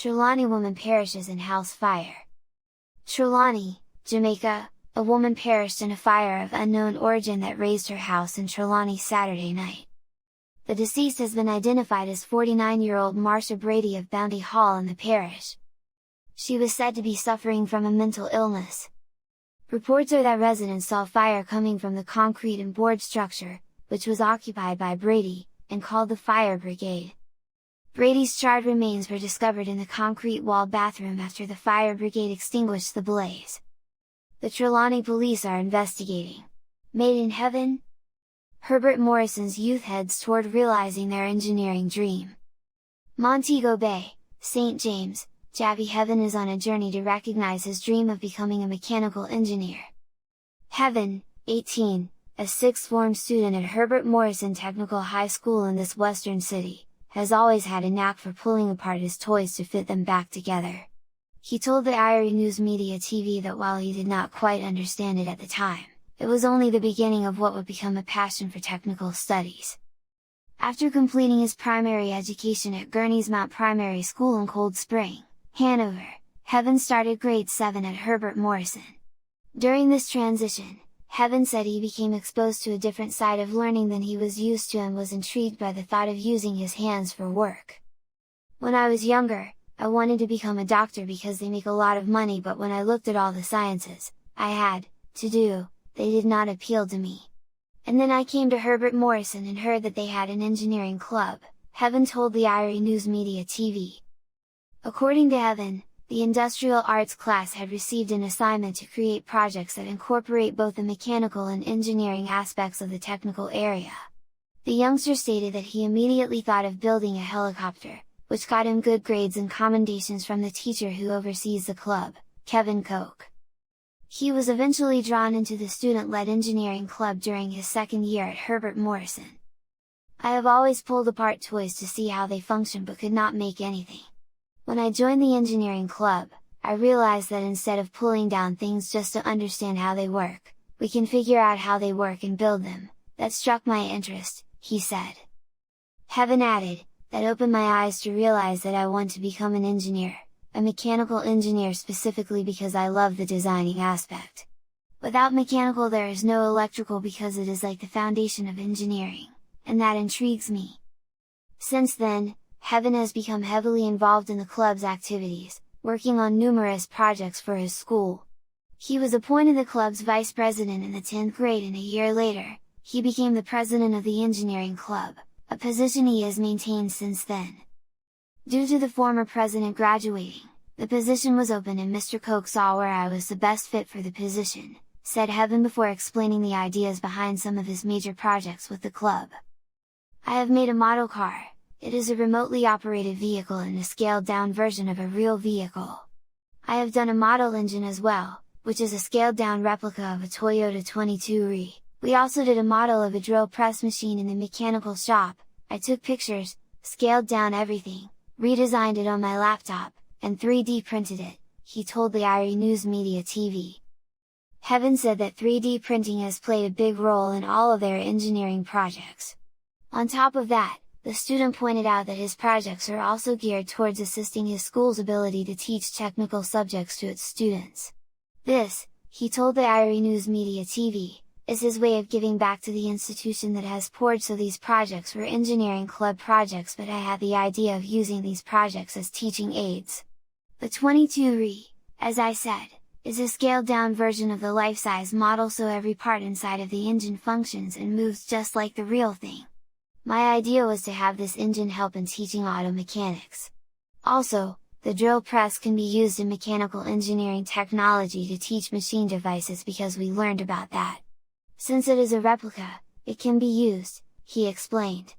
Trelawny woman perishes in house fire. Trelawny, Jamaica, a woman perished in a fire of unknown origin that razed her house in Trelawny Saturday night. The deceased has been identified as 49-year-old Marsha Brady of Bounty Hall in the parish. She was said to be suffering from a mental illness. Reports are that residents saw fire coming from the concrete and board structure, which was occupied by Brady, and called the fire brigade. Brady's charred remains were discovered in the concrete-walled bathroom after the fire brigade extinguished the blaze. The Trelawny police are investigating. Made in heaven? Herbert Morrison's youth heads toward realizing their engineering dream. Montego Bay, St. James, Javi Heaven is on a journey to recognize his dream of becoming a mechanical engineer. Heaven, 18, a sixth form student at Herbert Morrison Technical High School in this western city, has always had a knack for pulling apart his toys to fit them back together. He told the Irie News Media TV that while he did not quite understand it at the time, it was only the beginning of what would become a passion for technical studies. After completing his primary education at Gurney's Mount Primary School in Cold Spring, Hanover, Heaven started grade 7 at Herbert Morrison. During this transition, Heaven said he became exposed to a different side of learning than he was used to and was intrigued by the thought of using his hands for work. When I was younger, I wanted to become a doctor because they make a lot of money, but when I looked at all the sciences I had to do, they did not appeal to me. And then I came to Herbert Morrison and heard that they had an engineering club, Heaven told the Irie News Media TV. According to Heaven, the industrial arts class had received an assignment to create projects that incorporate both the mechanical and engineering aspects of the technical area. The youngster stated that he immediately thought of building a helicopter, which got him good grades and commendations from the teacher who oversees the club, Kevin Koch. He was eventually drawn into the student-led engineering club during his second year at Herbert Morrison. I have always pulled apart toys to see how they function but could not make anything. When I joined the engineering club, I realized that instead of pulling down things just to understand how they work, we can figure out how they work and build them. That struck my interest, he said. Heaven added, that opened my eyes to realize that I want to become an engineer, a mechanical engineer specifically because I love the designing aspect. Without mechanical there is no electrical because it is like the foundation of engineering, and that intrigues me. Since then, Heaven has become heavily involved in the club's activities, working on numerous projects for his school. He was appointed the club's vice president in the 10th grade, and a year later, he became the president of the engineering club, a position he has maintained since then. Due to the former president graduating, the position was open and Mr. Koch saw where I was the best fit for the position, said Heaven before explaining the ideas behind some of his major projects with the club. I have made a model car. It is a remotely operated vehicle and a scaled-down version of a real vehicle. I have done a model engine as well, which is a scaled-down replica of a Toyota 22RE. We also did a model of a drill press machine in the mechanical shop. I took pictures, scaled down everything, redesigned it on my laptop, and 3D printed it, he told the Irie News Media TV. Heaven said that 3D printing has played a big role in all of their engineering projects. On top of that, the student pointed out that his projects are also geared towards assisting his school's ability to teach technical subjects to its students. This, he told the Irie News Media TV, is his way of giving back to the institution that has poured. So these projects were engineering club projects, but I had the idea of using these projects as teaching aids. The 22RE, as I said, is a scaled down version of the life-size model, so every part inside of the engine functions and moves just like the real thing. My idea was to have this engine help in teaching auto mechanics. Also, the drill press can be used in mechanical engineering technology to teach machine devices because we learned about that. Since it is a replica, it can be used, he explained.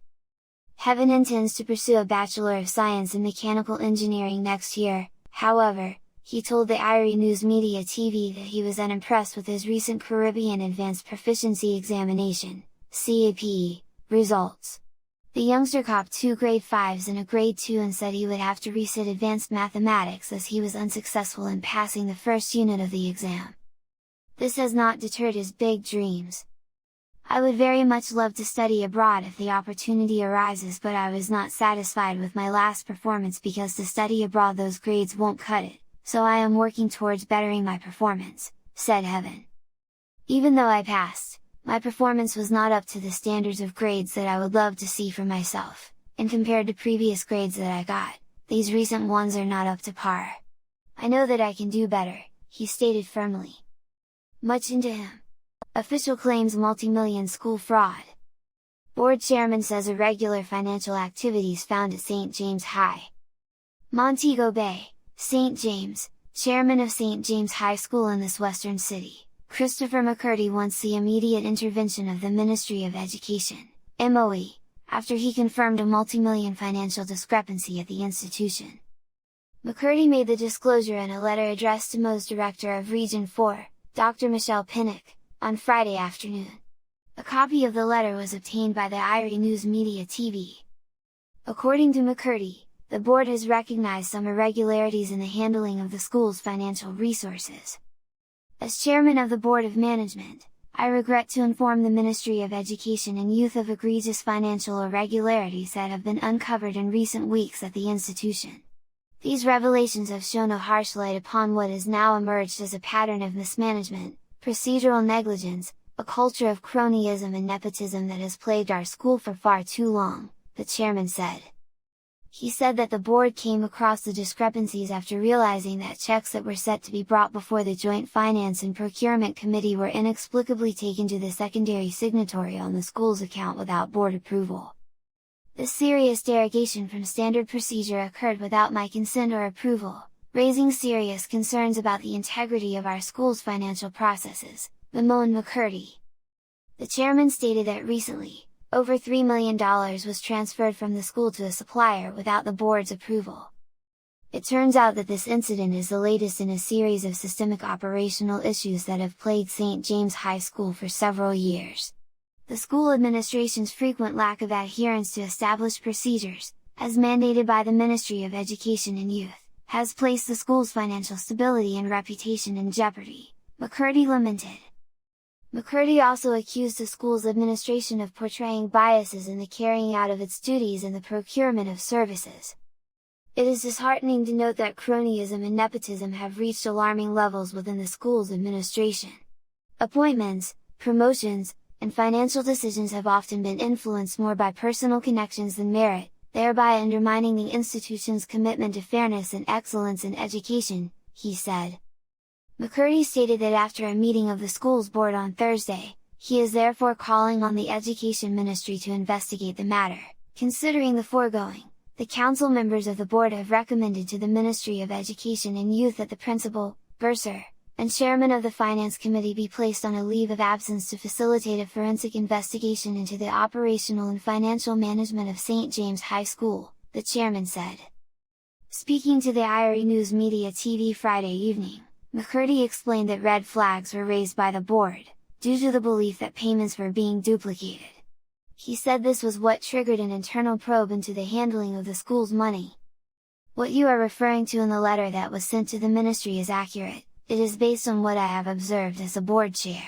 Heaven intends to pursue a Bachelor of Science in Mechanical Engineering next year. However, he told the Irie News Media TV that he was unimpressed with his recent Caribbean Advanced Proficiency Examination, CAPE, results. The youngster copped 2 grade 5s and a grade 2 and said he would have to resit advanced mathematics as he was unsuccessful in passing the first unit of the exam. This has not deterred his big dreams. I would very much love to study abroad if the opportunity arises, but I was not satisfied with my last performance because to study abroad those grades won't cut it, so I am working towards bettering my performance," said Heaven. "Even though I passed, my performance was not up to the standards of grades that I would love to see for myself, and compared to previous grades that I got, these recent ones are not up to par. I know that I can do better," he stated firmly. Much into him. Official claims multi-million school fraud. Board chairman says irregular financial activities found at St. James High. Montego Bay, St. James, chairman of St. James High School in this western city, Christopher McCurdy wants the immediate intervention of the Ministry of Education, MOE, after he confirmed a multi-million financial discrepancy at the institution. McCurdy made the disclosure in a letter addressed to MOE's Director of Region 4, Dr. Michelle Pinnock, on Friday afternoon. A copy of the letter was obtained by the Irie News Media TV. According to McCurdy, the board has recognized some irregularities in the handling of the school's financial resources. As chairman of the Board of Management, I regret to inform the Ministry of Education and Youth of egregious financial irregularities that have been uncovered in recent weeks at the institution. These revelations have shown a harsh light upon what has now emerged as a pattern of mismanagement, procedural negligence, a culture of cronyism and nepotism that has plagued our school for far too long, the chairman said. He said that the board came across the discrepancies after realizing that checks that were set to be brought before the Joint Finance and Procurement Committee were inexplicably taken to the secondary signatory on the school's account without board approval. This serious derogation from standard procedure occurred without my consent or approval, raising serious concerns about the integrity of our school's financial processes, bemoaned McCurdy. The chairman stated that recently, over $3 million was transferred from the school to a supplier without the board's approval. It turns out that this incident is the latest in a series of systemic operational issues that have plagued St. James High School for several years. The school administration's frequent lack of adherence to established procedures, as mandated by the Ministry of Education and Youth, has placed the school's financial stability and reputation in jeopardy, McCurdy lamented. McCurdy also accused the school's administration of portraying biases in the carrying out of its duties and the procurement of services. It is disheartening to note that cronyism and nepotism have reached alarming levels within the school's administration. Appointments, promotions, and financial decisions have often been influenced more by personal connections than merit, thereby undermining the institution's commitment to fairness and excellence in education, he said. McCurdy stated that after a meeting of the school's board on Thursday, he is therefore calling on the Education Ministry to investigate the matter. Considering the foregoing, the council members of the board have recommended to the Ministry of Education and Youth that the principal, bursar, and chairman of the Finance Committee be placed on a leave of absence to facilitate a forensic investigation into the operational and financial management of St. James High School, the chairman said. Speaking to the Irie News Media TV Friday evening, McCurdy explained that red flags were raised by the board, due to the belief that payments were being duplicated. He said this was what triggered an internal probe into the handling of the school's money. "What you are referring to in the letter that was sent to the ministry is accurate. It is based on what I have observed as the board chair.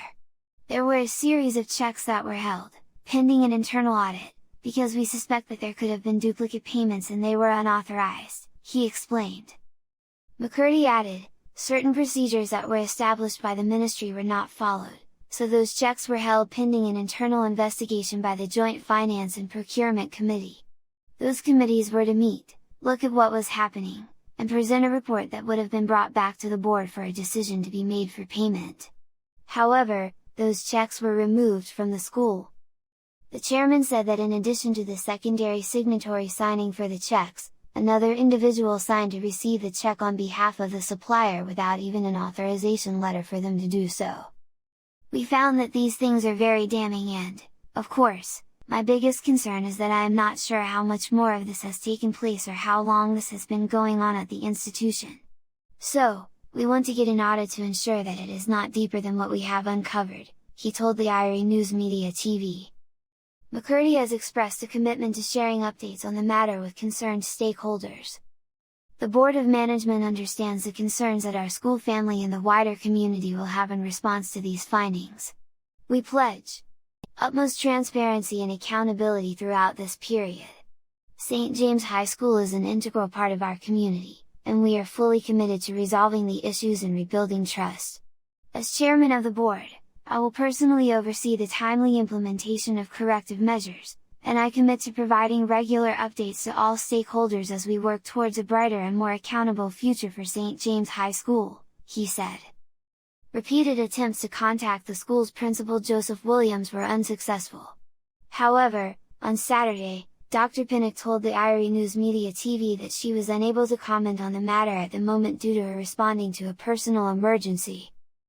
There were a series of checks that were held, pending an internal audit, because we suspect that there could have been duplicate payments and they were unauthorized," he explained. McCurdy added, "Certain procedures that were established by the ministry were not followed, so those checks were held pending an internal investigation by the Joint Finance and Procurement Committee. Those committees were to meet, look at what was happening, and present a report that would have been brought back to the board for a decision to be made for payment. However, those checks were removed from the school." The chairman said that in addition to the secondary signatory signing for the checks, another individual signed to receive the check on behalf of the supplier without even an authorization letter for them to do so. "We found that these things are very damning and, of course, my biggest concern is that I am not sure how much more of this has taken place or how long this has been going on at the institution. So, we want to get an audit to ensure that it is not deeper than what we have uncovered," he told the Irie News Media TV. McCurdy has expressed a commitment to sharing updates on the matter with concerned stakeholders. The Board of Management understands the concerns that our school family and the wider community will have in response to these findings. We pledge utmost transparency and accountability throughout this period. St. James High School is an integral part of our community, and we are fully committed to resolving the issues and rebuilding trust. As chairman of the board, I will personally oversee the timely implementation of corrective measures, and I commit to providing regular updates to all stakeholders as we work towards a brighter and more accountable future for St. James High School, he said. Repeated attempts to contact the school's principal Joseph Williams were unsuccessful. However, on Saturday, Dr. Pinnock told the Irie News Media TV that she was unable to comment on the matter at the moment due to her responding to a personal emergency,